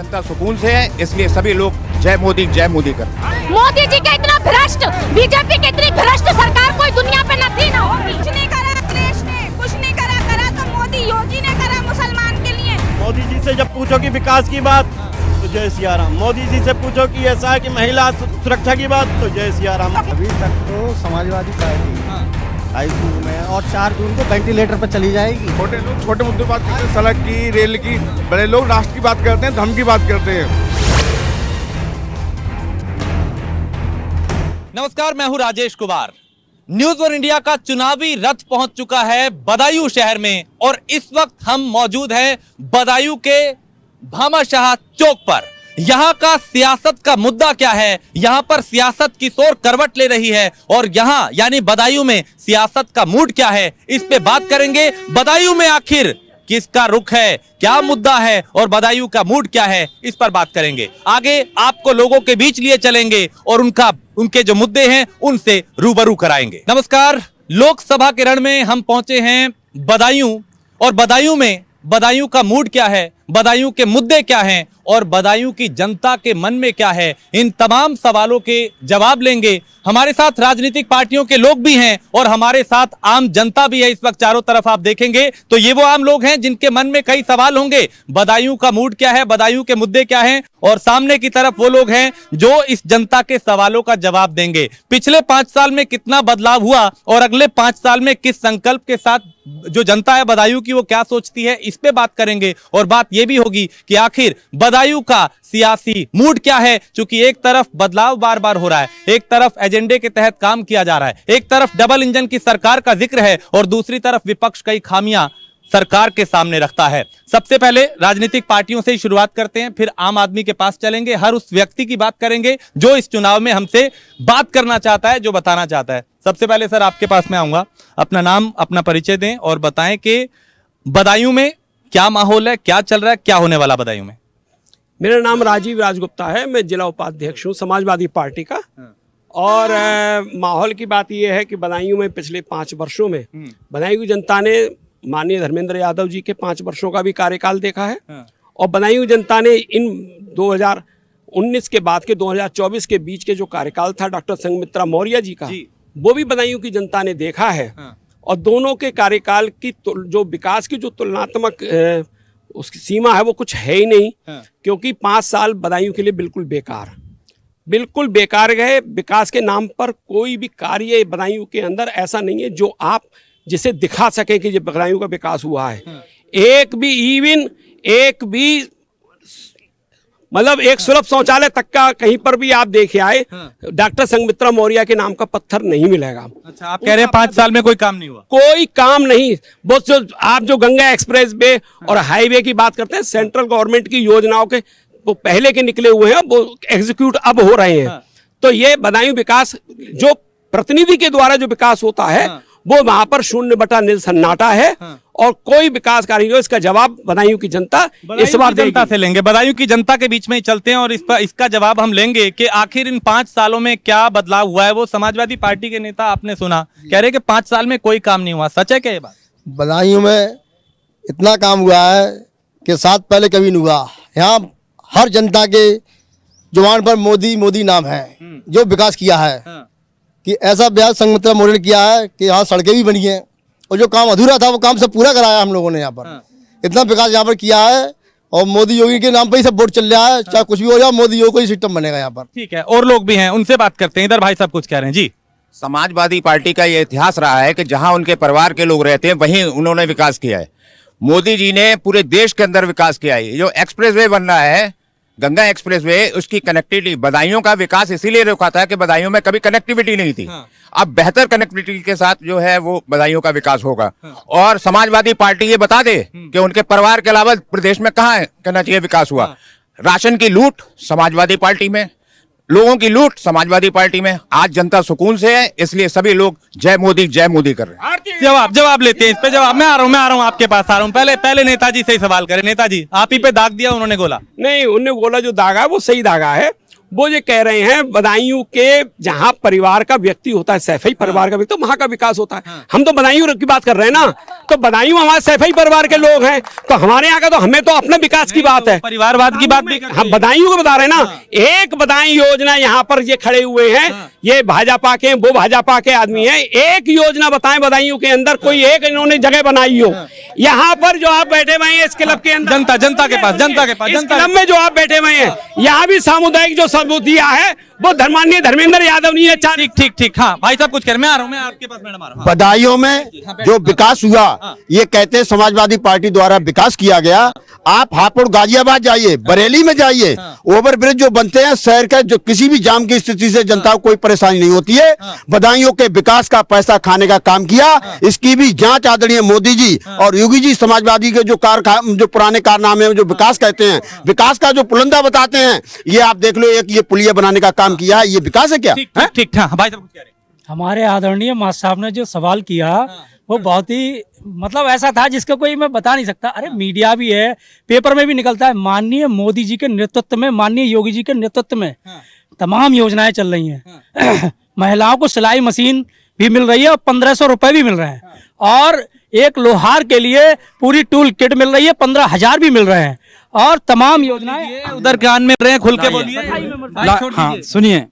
जनता सुकून से है, इसलिए सभी लोग जय मोदी कर रहे हैं। मोदी जी का इतना भ्रष्ट, बीजेपी की इतनी भ्रष्ट सरकार कोई दुनिया पे न थी ना होगी। कुछ नहीं करा देश ने, कुछ नहीं करा तो मोदी योगी ने करा मुसलमान के लिए। मोदी जी से जब पूछो कि विकास की बात तो जय सिया राम, मोदी जी से पूछो कि ऐसा है कि महिला सुरक्षा की बात तो जय सिया राम। अभी तक तो समाजवादी पार्टी 2 जून में और 4 जून को वेंटिलेटर पर चली जाएगी। छोटे लोग छोटे मुद्दों बात करते हैं, सड़क की, रेल की। बड़े लोग राष्ट्र की बात करते हैं, धर्म की बात करते हैं। नमस्कार, मैं हूं Rajesh Kumar. News one India का चुनावी रथ पहुंच चुका है बदायूं शहर में और इस वक्त हम मौजूद हैं बदायूं के भामाशाह चौक पर। यहां का सियासत का मुद्दा क्या है, यहां पर सियासत किस ओर करवट ले रही है और यहां यानी बदायूं में सियासत का मूड क्या है, इस पे बात करेंगे। बदायूं में आखिर किसका रुख है, क्या मुद्दा है और बदायूं का मूड क्या है, इस पर बात करेंगे। आगे आपको लोगों के बीच लिए चलेंगे और उनके जो मुद्दे हैं उनसे रूबरू कराएंगे। नमस्कार, लोकसभा के रण में हम पहुंचे हैं बदायूं और बदायूं में बदायूं का मूड क्या है, बदायूं के मुद्दे क्या हैं और बदायूं की जनता के मन में क्या है, इन तमाम सवालों के जवाब लेंगे। हमारे साथ राजनीतिक पार्टियों के लोग भी हैं और हमारे साथ आम जनता भी है। इस वक्त चारों तरफ आप देखेंगे तो ये वो आम लोग हैं जिनके मन में कई सवाल होंगे। बदायूं का मूड क्या है, बदायूं के मुद्दे क्या हैं और सामने की तरफ वो लोग हैं जो इस जनता के सवालों का जवाब देंगे। पिछले 5 साल में कितना बदलाव हुआ और अगले 5 साल में किस संकल्प के साथ जो जनता है बदायूं की वो क्या सोचती है, इस पे बात करेंगे। और बात ये भी होगी कि आखिर बदायूं का सियासी मूड क्या है, क्योंकि एक तरफ बदलाव बार बार हो रहा है, एक तरफ एजेंडे के तहत काम किया जा रहा है, एक तरफ डबल इंजन की सरकार का जिक्र है और दूसरी तरफ विपक्ष कई खामियां सरकार के सामने रखता है। सबसे पहले राजनीतिक पार्टियों से ही शुरुआत करते हैं, फिर आम आदमी के पास चलेंगे, हर उस व्यक्ति की बात करेंगे जो इस चुनाव में हमसे बात करना चाहता है, जो बताना चाहता है। सबसे पहले सर आपके पास मैं आऊंगा, अपना नाम अपना परिचय दें और बताएं कि बदायूं में क्या माहौल है, क्या चल रहा है, क्या होने वाला बदायूं में। मेरा नाम राजीव राजगुप्ता है, मैं जिला उपाध्यक्ष हूँ समाजवादी पार्टी का। और माहौल की बात यह है कि बदायूं में पिछले 5 वर्षों में बदायूं की जनता ने माननीय धर्मेंद्र यादव जी के 5 वर्षों का भी कार्यकाल देखा है और बदायूं जनता ने इन 2019 के बाद के 2024 के बीच के जो कार्यकाल था डॉक्टर संघमित्रा मौर्य जी का, वो भी बदायूं की जनता ने देखा है। और दोनों के कार्यकाल की जो विकास की जो तुलनात्मक उसकी सीमा है वो कुछ है ही नहीं, क्योंकि 5 साल बदायूं के लिए बिल्कुल बेकार गए। विकास के नाम पर कोई भी कार्य बदायूं के अंदर ऐसा नहीं है जो आप जिसे दिखा सके कि ये बदायूं का विकास हुआ है। एक भी मतलब एक सुलभ शौचालय तक का कहीं पर भी आप देखे आए डॉक्टर संघमित्रा मौर्य के नाम का पत्थर नहीं मिलेगा। अच्छा, आप कह रहे हैं 5 साल में कोई काम नहीं हुआ? कोई काम नहीं। वो आप जो गंगा एक्सप्रेस वे और हाईवे की बात करते हैं, सेंट्रल गवर्नमेंट की योजनाओं के वो पहले के निकले हुए हैं, वो एग्जीक्यूट अब हो रहे हैं। तो ये बदायूं विकास जो प्रतिनिधि के द्वारा जो विकास होता है वो वहां पर 0 सन्नाटा है और कोई विकास कार्य नहीं। इसका जवाब बदायूं की जनता इस बार जनता से लेंगे। बदायूं की जनता के बीच में ही चलते हैं और इसका जवाब हम लेंगे कि आखिर इन 5 सालों में क्या बदलाव हुआ है। वो समाजवादी पार्टी के नेता आपने सुना कह रहे कि 5 साल में कोई काम नहीं हुआ, सच है क्या ये बात? बदायूं में इतना काम हुआ है कि साथ पहले कभी नहीं हुआ। यहाँ हर जनता के जुबान पर मोदी मोदी नाम है। जो विकास किया है कि ऐसा ब्याज संघमित्रा मौर्य ने किया है कि यहाँ सड़कें भी बनी हैं और जो काम अधूरा था वो काम सब पूरा कराया हम लोगों ने। यहाँ पर इतना विकास यहाँ पर किया है और मोदी योगी के नाम पर ही सब वोट चल रहा है। चाहे कुछ भी हो जाए मोदी योगी को ही सिस्टम बनेगा यहाँ पर। ठीक है, और लोग भी हैं, उनसे बात करते हैं। इधर भाई साहब कुछ कह रहे हैं जी। समाजवादी पार्टी का ये इतिहास रहा है कि जहां उनके परिवार के लोग रहते हैं वहीं उन्होंने विकास किया है। मोदी जी ने पूरे देश के अंदर विकास किया है। जो एक्सप्रेसवे बन रहा है गंगा एक्सप्रेसवे, उसकी कनेक्टिविटी, बदायूं का विकास इसीलिए रुका था कि बदायूं में कभी कनेक्टिविटी नहीं थी। अब बेहतर कनेक्टिविटी के साथ जो है वो बदायूं का विकास होगा। और समाजवादी पार्टी ये बता दे कि उनके परिवार के अलावा प्रदेश में कहाँ करना चाहिए विकास हुआ। राशन की लूट समाजवादी पार्टी में, लोगों की लूट समाजवादी पार्टी में। आज जनता सुकून से है, इसलिए सभी लोग जय मोदी कर रहे हैं। जवाब लेते हैं इस पे। जवाब मैं आ रहा हूँ आपके पास आ रहा हूँ। पहले नेताजी से ही सवाल करें। नेताजी, आप ही पे दाग दिया उन्होंने गोला? नहीं, उन्होंने गोला जो दागा है वो सही दागा है। वो ये कह रहे हैं बदायूं के जहां परिवार का व्यक्ति होता है, सैफई परिवार का व्यक्ति, तो वहां का विकास होता है। हम तो बदायूं की बात कर रहे हैं ना, तो बदायूं हमारे सैफई परिवार के लोग हैं, तो हमारे यहाँ का तो हमें तो अपने विकास की बात है, परिवारवाद की बात भी हम बदायूं को बता रहे हैं ना। एक बदायूं योजना यहाँ पर ये खड़े हुए हैं, ये भाजपा के, वो भाजपा के आदमी हैं। एक योजना बताएं बदायूं के अंदर, कोई एक इन्होंने जगह बनाई हो। यहाँ पर जो आप बैठे हुए हैं इस क्लब के अंदर, जनता के पास इस क्लब में जो आप बैठे हुए हैं, यहाँ भी सामुदायिक जो सबूत दिया है वो धर्मान्य धर्मेंद्र यादव ने ये ठीक। हाँ भाई साहब कुछ कर, मैं आ रहा हूँ, मैं आपके पास मैडम आ रहा हूँ। बदायूं में जो विकास हुआ, ये कहते हैं समाजवादी पार्टी द्वारा विकास किया गया। आप हापुड़ गाजियाबाद जाइए, बरेली में जाइए, ओवरब्रिज जो बनते हैं शहर का, जो किसी भी जाम की स्थिति से जनता को कोई परेशानी नहीं होती है। बदायूं के विकास का पैसा खाने का काम किया, इसकी भी जांच आदरणीय मोदी जी और योगी जी समाजवादी के जो पुराने कारनामे में जो विकास कहते हैं, विकास का जो पुलंदा बताते हैं, ये आप देख लो, एक ये पुलिया बनाने का काम किया है, ये विकास है क्या? ठीक भाई साहब कुछ कह रहे हैं। हमारे आदरणीय मास्टर साहब ने जो सवाल किया वो बहुत ही मतलब ऐसा था जिसका कोई मैं बता नहीं सकता। अरे मीडिया भी है, पेपर में भी निकलता है, माननीय मोदी जी के नेतृत्व में, माननीय योगी जी के नेतृत्व में तमाम योजनाएं चल रही हैं। महिलाओं को सिलाई मशीन भी मिल रही है और 1500 रुपए भी मिल रहे हैं, और एक लोहार के लिए पूरी टूल किट मिल रही है, 15,000 भी मिल रहे हैं, और तमाम योजनाएं उधर कान में रहे हैं, खुल के बोलिए। हाँ सुनिए,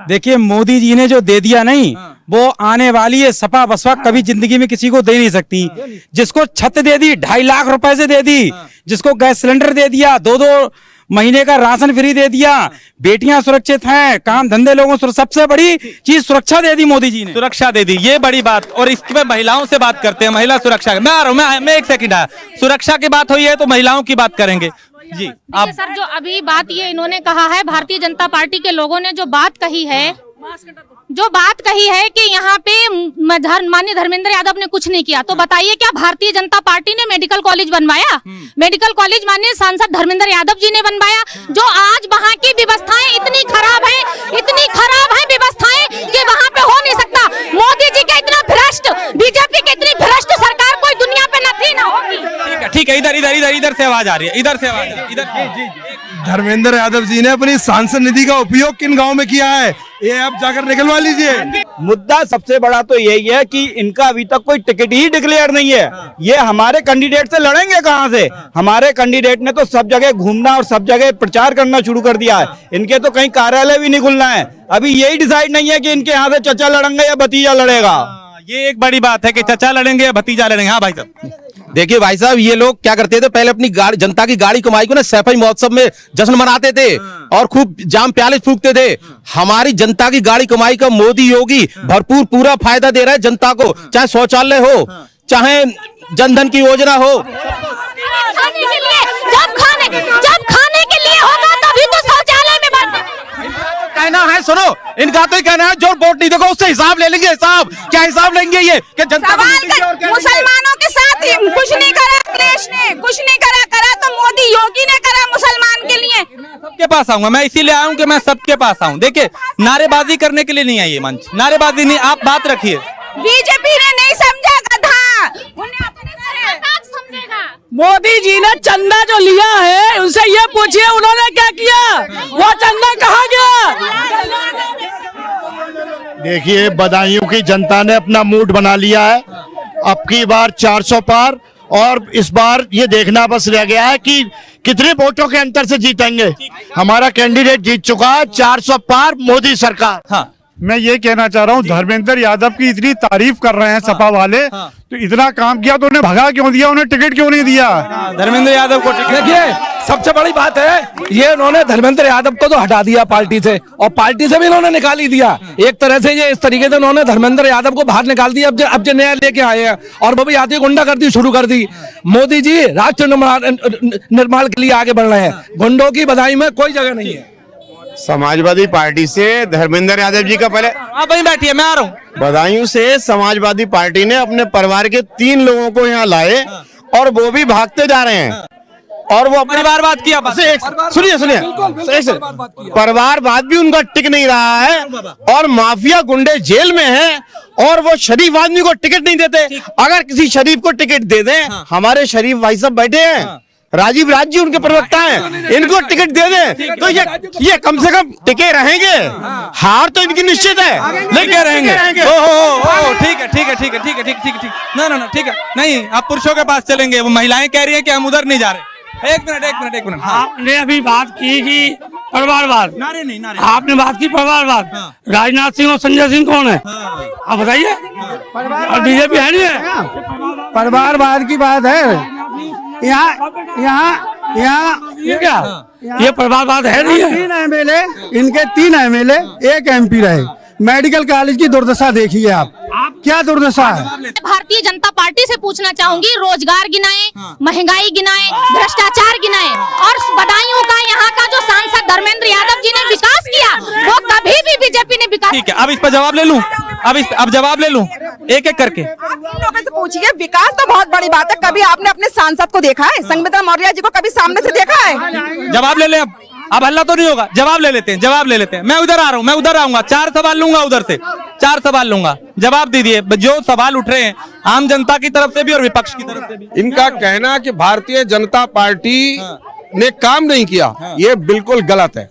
देखिए मोदी जी ने जो दे दिया नहीं, वो आने वाली है सपा बसपा कभी जिंदगी में किसी को दे नहीं सकती। जिसको छत दे दी 2.5 लाख रुपए से दे दी, जिसको गैस सिलेंडर दे दिया, 2-2 महीने का राशन फ्री दे दिया, बेटियां सुरक्षित हैं, काम धंधे लोगों को, सबसे बड़ी चीज सुरक्षा दे दी मोदी जी ने, सुरक्षा दे दी, ये बड़ी बात। और इसमें महिलाओं से बात करते हैं, महिला सुरक्षा। मैं आ रहा हूँ, मैं 1 सेकंड आया। सुरक्षा की बात हुई है तो महिलाओं की बात करेंगे जी। आप सर जो अभी बात ये इन्होंने कहा है, भारतीय जनता पार्टी के लोगों ने जो बात कही है कि यहाँ पे माननीय धर्मेंद्र यादव ने कुछ नहीं किया, तो बताइए क्या भारतीय जनता पार्टी ने मेडिकल कॉलेज बनवाया? मेडिकल कॉलेज माननीय सांसद धर्मेंद्र यादव जी ने बनवाया। जो आज वहाँ की व्यवस्थाएं इतनी खराब है व्यवस्थाएं कि वहाँ पे हो नहीं सकता। मोदी जी का इतना भ्रष्ट, बीजेपी की इतनी भ्रष्ट सरकार कोई दुनिया पे न थी, न होगी। ठीक है, इधर से आवाज आ रही है, इधर से आवाज आ रही है। धर्मेंद्र यादव जी ने अपनी सांसद निधि का उपयोग किन गाँव में किया है, ये आप जाकर निकलवा लीजिए। मुद्दा सबसे बड़ा तो यही है कि इनका अभी तक कोई टिकट ही डिक्लेयर नहीं है। ये हमारे कैंडिडेट से लड़ेंगे कहां से? हमारे कैंडिडेट ने तो सब जगह घूमना और सब जगह प्रचार करना शुरू कर दिया है। इनके तो कहीं कार्यालय भी नहीं खुलना है। अभी यही डिसाइड नहीं है कि इनके यहाँ से चचा लड़ेंगे या भतीजा लड़ेगा। ये एक बड़ी बात है कि चचा लड़ेंगे या भतीजा लड़ेंगे। हाँ भाई साहब, देखिए भाई साहब, ये लोग क्या करते थे, पहले अपनी गाड़ी, जनता की गाड़ी कमाई को ना सैफई महोत्सव में जश्न मनाते थे और खूब जाम प्याले फूकते थे। हमारी जनता की गाड़ी कमाई का मोदी योगी भरपूर पूरा फायदा दे रहा है जनता को, चाहे शौचालय हो, चाहे जनधन की योजना हो। जब खाने के लिए होगा तभी तो शौचालय में कहना है, सुनो, इनका तो कहना है जो वोट नहीं देखो उससे हिसाब ले लेंगे। हिसाब क्या हिसाब लेंगे? ये कि जनता मुसलमानों के साथ कुछ नहीं करा, अखिलेश ने कुछ नहीं करा तो मोदी योगी ने करा मुसलमान के लिए। सबके पास आऊंगा मैं, इसीलिए आऊं कि मैं सबके पास आऊं। देखिए, नारेबाजी करने के लिए नहीं आई ये मंच, नारेबाजी नहीं, आप बात रखिए। बीजेपी ने नहीं समझा, गधा उन्हें अपने समझेगा। मोदी जी ने चंदा जो लिया है उनसे ये पूछिए उन्होंने क्या किया, वो चंदा कहाँ गया? देखिए, बदायूं की जनता ने अपना मूड बना लिया है। अब की बार 400 पार, और इस बार ये देखना बस रह गया है कि कितने वोटों के अंतर से जीतेंगे। हमारा कैंडिडेट जीत चुका है, 400 पार मोदी सरकार। हाँ, मैं ये कहना चाह रहा हूँ, धर्मेंद्र यादव की इतनी तारीफ कर रहे हैं सपा वाले, तो इतना काम किया तो उन्हें भगा क्यों दिया, उन्हें टिकट क्यों नहीं दिया? धर्मेंद्र यादव को देखिए, सबसे बड़ी बात है ये इन्होंने धर्मेंद्र यादव को तो हटा दिया पार्टी से, और पार्टी से भी इन्होंने निकाल ही दिया। एक तरह से ये इस तरीके से इन्होंने धर्मेंद्र यादव को बाहर निकाल दिया। अब जो नया लेके आए हैं और वो भी आती गुंडागर्दी शुरू कर दी। मोदी जी राष्ट्र निर्माण के लिए आगे बढ़ रहे हैं, गुंडों की बधाई में कोई जगह नहीं है। समाजवादी पार्टी से धर्मेंद्र यादव जी का पहले आप वहीं बैठिए, मैं आ रहा हूँ। बदायूं से समाजवादी पार्टी ने अपने परिवार के 3 लोगों को यहाँ लाए और वो भी भागते जा रहे हैं। और वो परिवारवाद किया, सुनिए, परिवारवाद भी उनका टिक नहीं रहा है, और माफिया गुंडे जेल में हैं, और वो शरीफ आदमी को टिकट नहीं देते। अगर किसी शरीफ को टिकट दे दें, हमारे शरीफ भाई साहब बैठे हैं, राजीव राज्य उनके प्रवक्ता हैं, इनको टिकट दे दें तो ये कम से कम टिके रहेंगे। हार तो इनकी निश्चित है, लेके रहेंगे। ओ ठीक है ठीक है ठीक है ठीक है ठीक ठीक ठीक ना ठीक है। नहीं, आप पुरुषों के पास चलेंगे, वो महिलाएं कह रही हैं कि हम उधर नहीं जा रहे। एक मिनट। हाँ। आपने अभी बात की कि परिवारवाद, नारे आपने बात की परिवारवाद। राजनाथ सिंह और संजय सिंह कौन है? आप बताइए। और बीजेपी है नहीं है? परिवारवाद की बात है। यहाँ ये क्या, ये परिवारवाद है नहीं है? 3 एमएलए, इनके 3 एमएलए, 1 एमपी रहे। मेडिकल कॉलेज की दुर्दशा देखिए आप क्या दुर्दशा है। भारतीय जनता पार्टी से पूछना चाहूंगी, रोजगार गिनाए, महंगाई गिनाए, भ्रष्टाचार गिनाए, और बदायूं का यहाँ का जो सांसद धर्मेंद्र यादव जी ने विकास किया, वो कभी भी बीजेपी ने विकास। ठीक है, अब इस पर जवाब ले लूं, अब जवाब ले लूं एक एक करके। लोगों से पूछिए, विकास तो बहुत बड़ी बात है। कभी आपने अपने सांसद को देखा है, संघमित्रा मौर्य जी को कभी सामने से देखा है? जवाब ले ले, अब हल्ला तो नहीं होगा, जवाब ले लेते हैं। मैं उधर आ रहा हूँ, मैं उधर आऊंगा, 4 सवाल लूंगा, उधर से 4 सवाल लूंगा। जवाब दीजिए, जो सवाल उठ रहे हैं आम जनता की तरफ से भी और विपक्ष की तरफ से भी। इनका कहना कि भारतीय जनता पार्टी ने काम नहीं किया, ये बिल्कुल गलत है।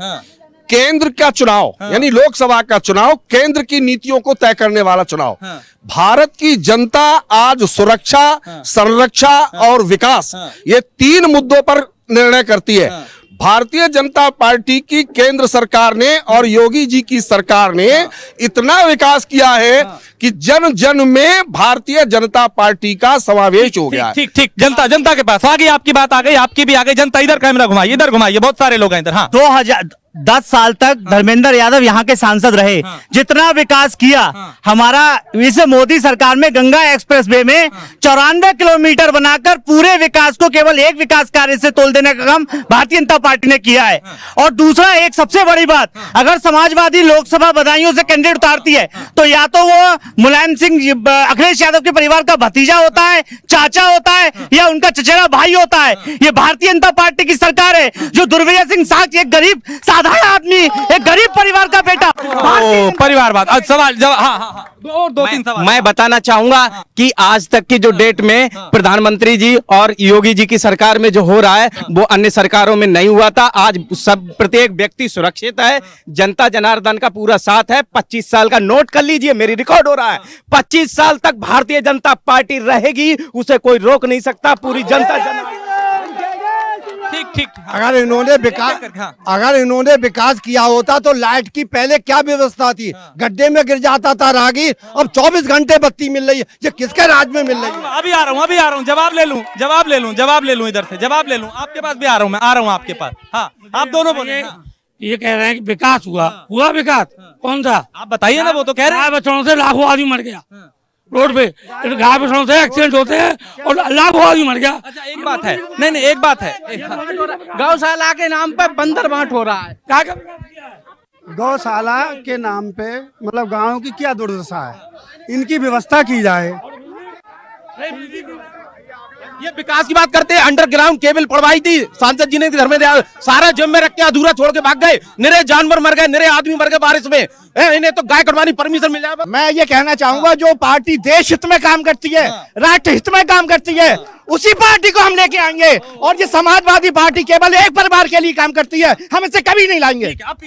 केंद्र का चुनाव यानी लोकसभा का चुनाव केंद्र की नीतियों को तय करने वाला चुनाव। भारत की जनता आज सुरक्षा, संरक्षा और विकास, ये 3 मुद्दों पर निर्णय करती है। भारतीय जनता पार्टी की केंद्र सरकार ने और योगी जी की सरकार ने इतना विकास किया है कि जन जन में भारतीय जनता पार्टी का समावेश हो गया है। ठीक, जनता के पास आ गई, आपकी बात आ गई, आपकी भी आ गई। जनता इधर कैमरा घुमाइए, इधर घुमाइए, बहुत सारे लोग हैं इधर। हाँ, 2010 साल तक धर्मेंद्र यादव यहाँ के सांसद रहे। जितना विकास किया हमारा, इस मोदी सरकार में गंगा एक्सप्रेसवे में 94 किलोमीटर बनाकर पूरे विकास को केवल एक विकास कार्य से तोल देने का काम भारतीय जनता पार्टी ने किया है। और दूसरा, एक सबसे बड़ी बात, अगर समाजवादी लोकसभा बदायूं से कैंडिडेट उतारती है तो या तो वो मुलायम सिंह अखिलेश यादव के परिवार का भतीजा होता है, चाचा होता है, या उनका चचेरा भाई होता है। ये भारतीय जनता पार्टी की सरकार है जो दुर्व्यय सिंह साग, एक गरीब साधारण आदमी, एक गरीब परिवार का बेटा। परिवारवाद। सवाल जवाब। हाँ, 2-3 सवाल मैं बताना चाहूंगा कि आज तक की जो डेट में प्रधानमंत्री जी और योगी जी की सरकार में जो हो रहा है वो अन्य सरकारों में नहीं हुआ था। आज सब प्रत्येक व्यक्ति सुरक्षित है, जनता जनार्दन का पूरा साथ है। 25 साल का नोट कर लीजिए, मेरी रिकॉर्ड हो रहा है। 25 साल तक भारतीय जनता पार्टी रहेगी, उसे कोई रोक नहीं सकता। पूरी जनता ठीक। अगर इन्होंने विकास किया होता तो लाइट की पहले क्या व्यवस्था थी? गड्ढे में गिर जाता था राहगीर, अब 24 घंटे बत्ती मिल रही है। ये किसके राज में मिल रही है? अभी आ रहा हूँ, जवाब ले लूं इधर से, जवाब ले लूं। आपके पास भी आ रहा हूँ आपके पास। हाँ, आप दोनों बोले। ये कह रहे हैं कि विकास हुआ विकास कौन सा? आप बताइए ना, वो तो कह रहे हैं बच्चों से लाखों आदमी मर गया रोड पे, गाय बछड़ों से एक्सीडेंट होते हैं और लाखों आदमी मर गया। अच्छा, एक बात है, नहीं एक बात है, गौशाला के नाम पर बंदर बांट हो रहा है। क्या गौशाला के नाम पे मतलब गाँव की क्या दुर्दशा है, इनकी व्यवस्था की जाए। ये विकास की बात करते हैं। अंडरग्राउंड केबल पड़वाई थी सांसद जी ने, धर्मेंद्र यादव सारा जिम्मे रख के अधूरा छोड़ के भाग गए। निरे जानवर मर गए, निरे आदमी मर गए बारिश में। इन्हें तो गाय कटवानी परमिशन मिल जाए। मैं ये कहना चाहूंगा, जो पार्टी देश हित में काम करती है, राष्ट्र हित में काम करती है, उसी पार्टी को हम लेके आएंगे। और ये समाजवादी पार्टी केवल एक परिवार के लिए काम करती है, हम इसे कभी नहीं लाएंगे। आप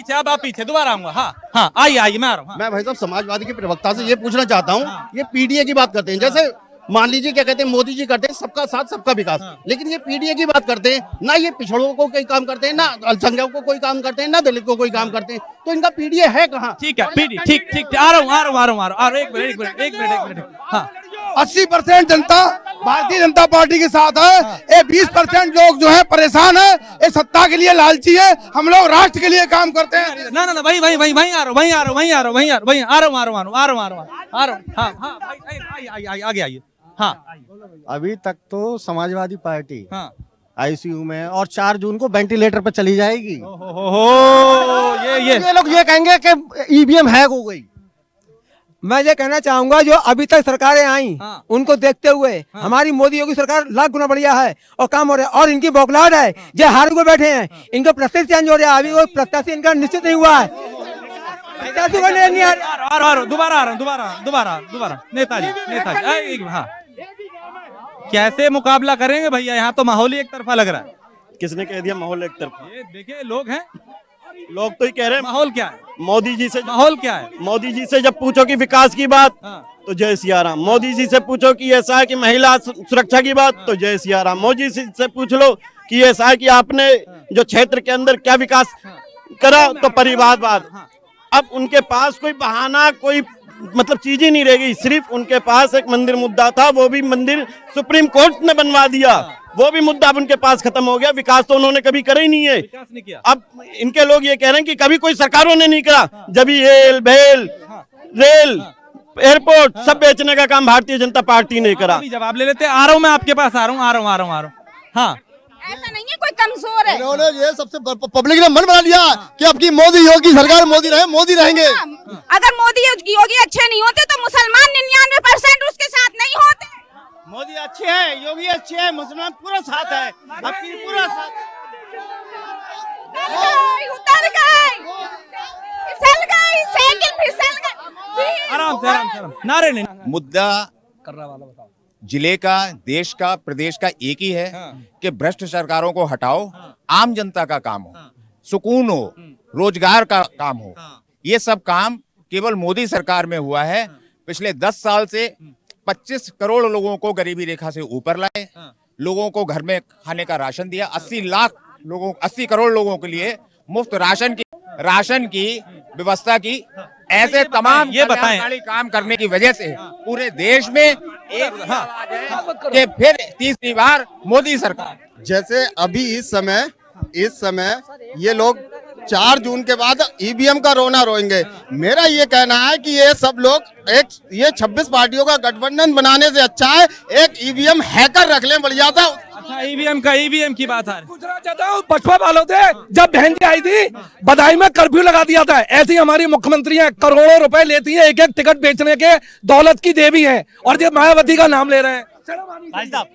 पीछे दोबारा आऊंगा। हाँ, आइए, मैं आ रहा हूँ। मैं भाई साहब समाजवादी के प्रवक्ता से ये पूछना चाहता हूँ, ये पीडीए की बात करते हैं, जैसे मान लीजिए क्या कहते हैं, मोदी जी करते हैं सबका साथ सबका विकास, लेकिन ये पीडीए की बात करते हैं ना, ये पिछड़ों को कोई काम करते हैं, ना अल्पसंख्यकों को कोई काम करते हैं, ना दलित को कोई काम करते हैं, तो इनका पीडीए है कहाँ? ठीक है, ठीक, आ रहा हूँ। एक मिनट। हाँ, 80% जनता भारतीय जनता पार्टी के साथ है, ये 20% लोग जो है परेशान है, ये सत्ता के लिए लालची है। हम लोग राष्ट्र के लिए काम करते हैं। ना वहीं आ रहा हूँ। हाँ, आगे आइए। हाँ, अभी तक तो समाजवादी पार्टी आईसीयू में, और 4 जून को वेंटिलेटर पर चली जाएगी। ये लोग ये कहेंगे कि ईवीएम हैक हो गई। मैं ये कहना चाहूंगा, जो अभी तक सरकारें आई उनको देखते हुए हमारी मोदी योगी सरकार लाख गुना बढ़िया है और काम हो रहा है। और इनकी बौखलाहट है, जो हार को बैठे हैं, इनका प्रत्याशी चेंज हो रहा है। अभी वो प्रत्याशी इनका निश्चित नहीं हुआ है। दोबारा आ रहा हूँ। नेताजी। हाँ, कैसे मुकाबला करेंगे भैया? यहाँ तो माहौल ही एक तरफा लग रहा है। किसने कह दिया माहौल एक तरफा? ये देखिए लोग हैं, लोग तो ही कह रहे हैं। माहौल क्या है? मोदी जी से माहौल क्या है? मोदी जी से जब पूछो कि विकास की बात तो जय सिया राम। मोदी जी से पूछो कि ऐसा है कि महिला सुरक्षा की बात तो जय सिया राम। मोदी जी से पूछ लो कि ऐसा है कि आपने जो क्षेत्र के अंदर क्या विकास करा तो परिवारवाद। अब उनके पास कोई बहाना, कोई मतलब चीज ही नहीं रह गई। सिर्फ उनके पास एक मंदिर मुद्दा था, वो भी मंदिर सुप्रीम कोर्ट ने बनवा दिया, वो भी मुद्दा अब उनके पास खत्म हो गया। विकास तो उन्होंने कभी करा ही नहीं है। विकास नहीं किया। अब इनके लोग ये कह रहे हैं कि कभी कोई सरकारों ने नहीं करा। जब हेल भेल रेल एयरपोर्ट सब बेचने का काम भारतीय जनता पार्टी ने करा। जवाब ले लेते, आ रहा हूँ मैं आपके पास, आ रहा हूँ। हाँ, ऐसा नहीं है कोई कमजोर है। इन्होंने ये सबसे पब्लिक ने मन बना लिया कि अब की मोदी योगी सरकार, मोदी रहे, मोदी रहेंगे। अगर मोदी योगी अच्छे नहीं होते तो मुसलमान 99% उसके साथ नहीं होते। मोदी अच्छे हैं, योगी अच्छे हैं, मुसलमान पूरा साथ है। अब की पूरा साथ उतर गई, फिसल गई, साइकिल फिसल गई। आराम से नारे नहीं। मुद्दा कर्रा वाला बताओ। जिले का, देश का, प्रदेश का एक ही है कि भ्रष्ट सरकारों को हटाओ, आम जनता का काम हो, सुकून हो, रोजगार का काम हो। ये सब काम केवल मोदी सरकार में हुआ है। पिछले 10 साल से 25 करोड़ लोगों को गरीबी रेखा से ऊपर लाए, लोगों को घर में खाने का राशन दिया, 80 करोड़ लोगों के लिए मुफ्त राशन की व्यवस्था की। ऐसे तमाम ये बताएं, कल्याणकारी काम करने की वजह से पूरे देश में एक कि फिर तीसरी बार मोदी सरकार। जैसे अभी इस समय ये लोग 4 जून के बाद ईवीएम का रोना रोएंगे। मेरा ये कहना है कि ये सब लोग ये 26 पार्टियों का गठबंधन बनाने से अच्छा है एक ईवीएम हैकर रख लें, बढ़िया था। अच्छा, ईवीएम की बात है। गुजरात जाता हूँ, बचपा वालों थे, जब बहन जी आई थी बधाई में कर्फ्यू लगा दिया था। ऐसी हमारी मुख्यमंत्री हैं, करोड़ों रुपए लेती है, एक एक टिकट बेचने के दौलत की देवी है, और ये मायावती का नाम ले रहे हैं। भाई साहब,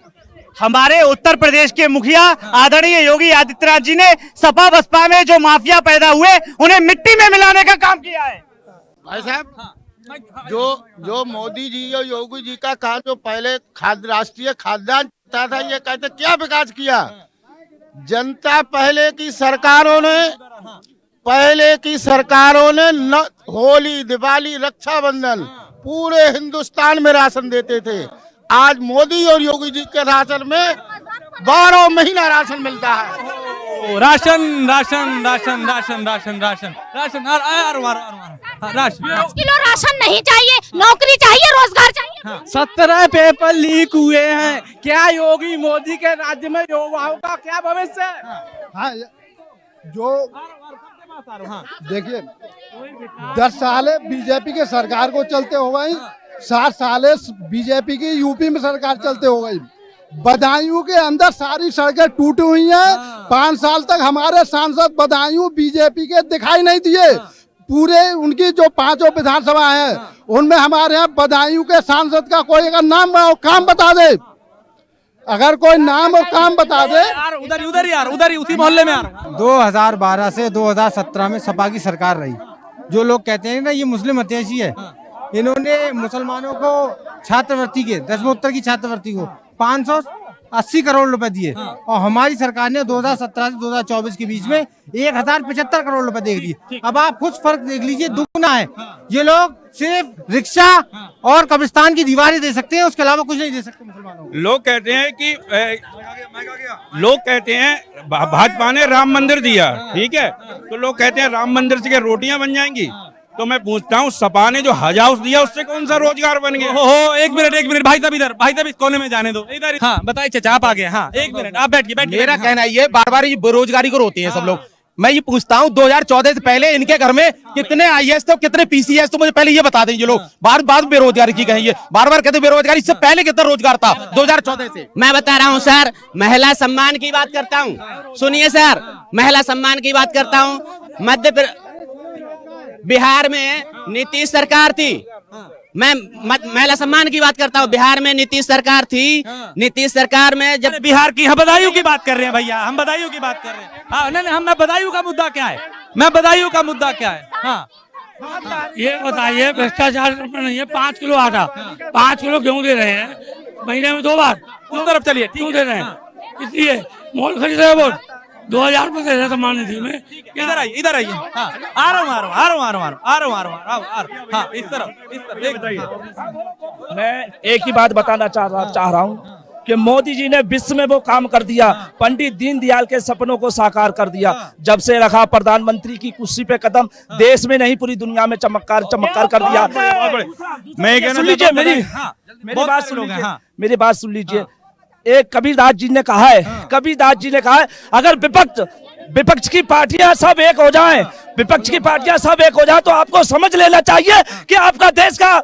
हमारे उत्तर प्रदेश के मुखिया आदरणीय योगी आदित्यनाथ जी ने सपा बसपा में जो माफिया पैदा हुए उन्हें मिट्टी में मिलाने का काम किया है। भाई साहब, जो मोदी जी और योगी जी का कहा, जो पहले राष्ट्रीय खाद्यान्न था, ये कहते क्या विकास किया। जनता पहले की सरकारों ने होली, दिवाली, रक्षाबंधन पूरे हिंदुस्तान में राशन देते थे। आज मोदी और योगी जी के राशन में 12 महीना राशन मिलता है। राशन 5 किलो राशन नहीं चाहिए, नौकरी चाहिए, रोजगार चाहिए। 17 पेपर लीक हुए हैं। क्या योगी मोदी के राज्य में युवाओं का क्या भविष्य है? हाँ, जो देखिए 10 साल बीजेपी के सरकार को चलते हो गई, 7 साल बीजेपी की यूपी में सरकार चलते हो गई। बदायूं के अंदर सारी सड़कें टूटी हुई हैं। 5 साल तक हमारे सांसद बदायूं बीजेपी के दिखाई नहीं दिए। पूरे उनकी जो 5 विधानसभा है उनमें हमारे यहाँ बदायूं के सांसद का कोई अगर नाम और काम बता दे, अगर कोई नाम और काम बता दे। उधर ही उसी मोहल्ले में 2012 से 2017 में सपा की सरकार रही। जो लोग कहते हैं ना ये मुस्लिम हितैषी है, इन्होंने मुसलमानों को छात्रवृत्ति के 10वीं की छात्रवृत्ति को 580 करोड़ रुपए दिए, और हमारी सरकार ने 2017 से 2024 के बीच में 1075 करोड़ रुपए दे दिए। अब आप कुछ फर्क देख लीजिए, दुगना है। ये लोग सिर्फ रिक्शा और कब्रिस्तान की दीवारें दे सकते हैं, उसके अलावा कुछ नहीं दे सकते मुसलमानों को। लोग कहते हैं भाजपा ने राम मंदिर दिया, ठीक है, तो लोग कहते हैं राम मंदिर से रोटियां बन जाएंगी। तो मैं पूछता हूँ, सपा ने जो हज हाउस दिया उससे कौन सा रोजगार बन गया? हो, एक मिनट भाई साहब इस कोने में जाने दो। इधर हाँ बताइए चाचा, आप आ गए। हाँ, एक मिनट आप बैठिए। मेरा कहना ये बार बार ये बेरोजगारी को रोते हैं सब लोग। मैं ये पूछता हूँ 2014 से पहले इनके घर में कितने आईएएस थे, कितने पीसीएस, तो मुझे पहले ये बता दें। ये लोग बार बार बेरोजगारी की कहेंगे, बार बार कहते बेरोजगारी, इससे पहले कितना रोजगार था 2014 से? मैं बता रहा हूँ सर, महिला सम्मान की बात करता हूँ। सुनिए सर, महिला सम्मान की बात करता हूँ। बिहार में नीतीश सरकार थी। मैं महिला सम्मान की बात करता हूँ। बिहार में नीतीश सरकार थी। नीतीश सरकार में जब बिहार की, हम बदायूं की बात कर रहे हैं भैया, हम बदायूं की बात कर रहे हैं। हाँ, नहीं, हम बदायूं का मुद्दा क्या है? हाँ, ये बताइए, भ्रष्टाचार नहीं है। 5 किलो आटा, 5 किलो गेहूँ दे रहे हैं महीने में 2 बार। उस तरफ चलिए, क्यों दे रहे हैं? इसलिए मोल खरीद रहे हैं वोट। 2000 रुपए दे रहा था मानी थी मैं। इधर आइए, इधर आइए। हाँ, आ रहा हूँ। हाँ, इस तरफ। मैं एक ही बात बताना चाह रहा हूँ कि मोदी जी ने विश्व में वो काम कर दिया, पंडित दीनदयाल के सपनों को साकार कर दिया। जब से रखा प्रधानमंत्री की कुर्सी पे कदम, देश में नहीं पूरी दुनिया में चमत्कार कर दिया। मैं कहना लीजिए, मेरी बात सुन लीजिए। एक कबीरदास जी ने कहा है, अगर विपक्ष की पार्टियां सब एक हो जाएं, तो आपको समझ लेना चाहिए कि आपका देश का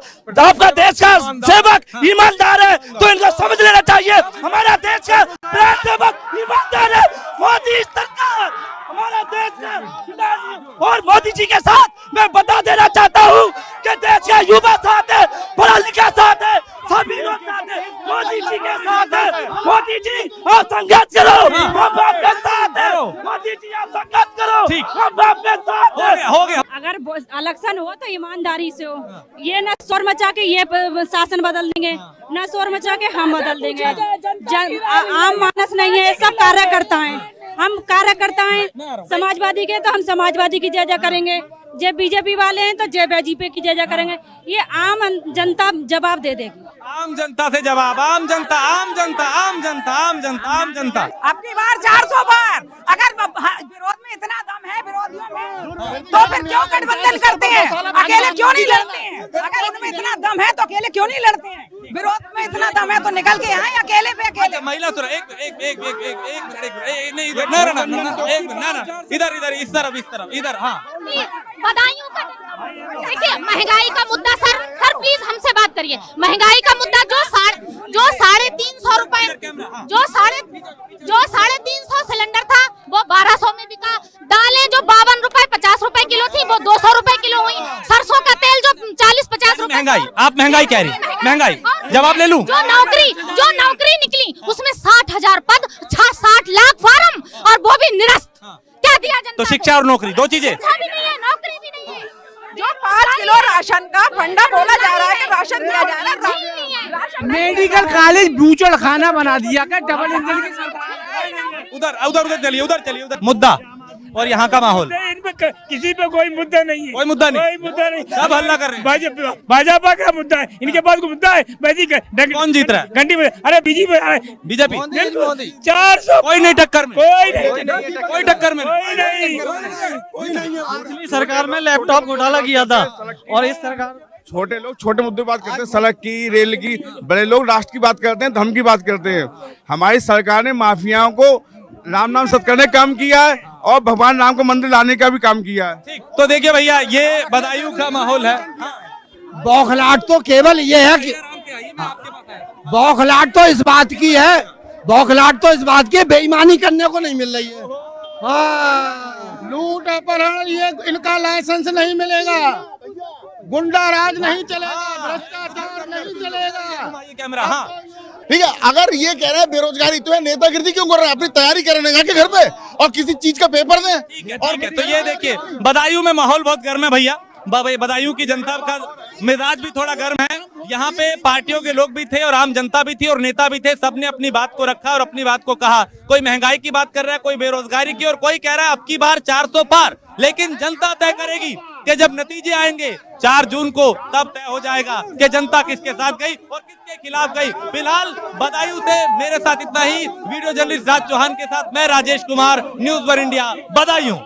सेवक ईमानदार है, तो इनको समझ लेना चाहिए हमारा देश का सेवक ईमानदार है। मोदी सरकार हमारा देश का, और मोदी जी के साथ मैं बता देना चाहता हूँ कि देश का युवा साथ है, पढ़ा लिखा साथ है, सभी लोग साथ है, मोदी जी के साथ है। मोदी जी आप संघर्ष करो, हम आपके साथ है। मोदी जी आप संघर्ष करो, हम आपके साथ है। हो गया। अगर इलेक्शन हो तो ईमानदारी से हो, ये न शोर मचा के ये शासन बदल देंगे, न शोर मचा के हम बदल देंगे। आम मानस नहीं है, सब कार्यकर्ता हैं, हम कार्यकर्ता हैं। समाजवादी के तो हम समाजवादी की जय जय करेंगे, जे बीजेपी वाले हैं तो जे बीजेपी की जय जय करेंगे। ये आम जनता जवाब दे देगी। आम जनता से जवाब, आम जनता। अपनी बार 400 बार, अगर विरोध में इतना दम है विरोधियों में, तो फिर क्यों गठबंधन करते हैं? अकेले क्यों नहीं लड़ते हैं? अगर उनमें इतना दम है तो अकेले क्यों नहीं लड़ते हैं? विरोध में इतना दम है तो निकल के आए अकेले पे अकेले। महिला तो एक इधर इस तरफ इधर। हाँ, बदायूं का देखिए, महंगाई का मुद्दा सर प्लीज हमसे बात करिए। महंगाई का मुद्दा जो 350 रुपए, जो 350 सिलेंडर था वो 1200 में बिका। दालें जो 52 रुपए 50 रुपए किलो थी वो 200 रुपए किलो हुई। सरसों का तेल जो 40-50 रुपए। महंगाई, आप महंगाई कह रही, महंगाई जवाब ले लूं। जो नौकरी निकली उसमें 60,000 पद, 60 लाख फार्म, और वो भी निरस्त। क्या दिया जनता तो शिक्षा और नौकरी दो चीजें। भी नहीं है, नौकरी भी नहीं है। जो 5 किलो राशन का फंडा बोला जा रहा है कि राशन दिया जा रहा है, मेडिकल कॉलेज बूचड़ खाना बना दिया क्या डबल इंजन की सरकार? उधर चलिए। मुद्दा और यहाँ का माहौल, इनमें किसी पे कोई मुद्दा नहीं है, कोई मुद्दा नहीं, सब हल्ला कर रहे हैं। भाजपा का मुद्दा है, इनके पास कोई मुद्दा है। कौन जीत रहा है? घंटी में, अरे बीजेपी 400, कोई नहीं टक्कर में, कोई टक्कर में पिछली सरकार में लैपटॉप घोटाला किया था, और इस सरकार छोटे लोग छोटे मुद्दे बात करते हैं, सड़क की, रेल की। बड़े लोग राष्ट्र की बात करते हैं, धर्म की बात करते हैं। हमारी सरकार ने माफियाओं को राम नाम सत्य करने का काम किया है और भगवान राम को मंदिर लाने का भी काम किया है। ठीक, तो देखिए भैया, ये बदायूं का माहौल है। बौखलाहट तो केवल ये है कि बौखलाहट तो इस बात की बेईमानी करने को नहीं मिल रही है। हाँ, लूट अपहरण, ये इनका लाइसेंस नहीं मिलेगा, गुंडा राज नहीं चलेगा, भ्रष्टाचार नहीं चलेगा। कैमरा, हाँ ठीक है। अगर ये कह रहे हैं बेरोजगारी तो है, नेतागिरी क्यों कर रहे हैं? अपनी तैयारी करने जाके घर पे और किसी चीज का पेपर दें। ठीक है। तो ये देखिए, बदायूं में माहौल बहुत गर्म है भैया। बदायूं की जनता का मिजाज भी थोड़ा गर्म है। यहाँ पे पार्टियों के लोग भी थे और आम जनता भी थी और नेता भी थे। सबने अपनी बात को रखा और अपनी बात को कहा। कोई महंगाई की बात कर रहा है, कोई बेरोजगारी की, और कोई कह रहा है अब की बार 400 पार। लेकिन जनता तय करेगी कि जब नतीजे आएंगे 4 जून को, तब तय हो जाएगा कि जनता किसके साथ गई और किसके खिलाफ गई। फिलहाल बदायूं से मेरे साथ इतना ही। वीडियो जर्नलिस्ट राज चौहान के साथ मैं Rajesh Kumar, news one India, Badaun.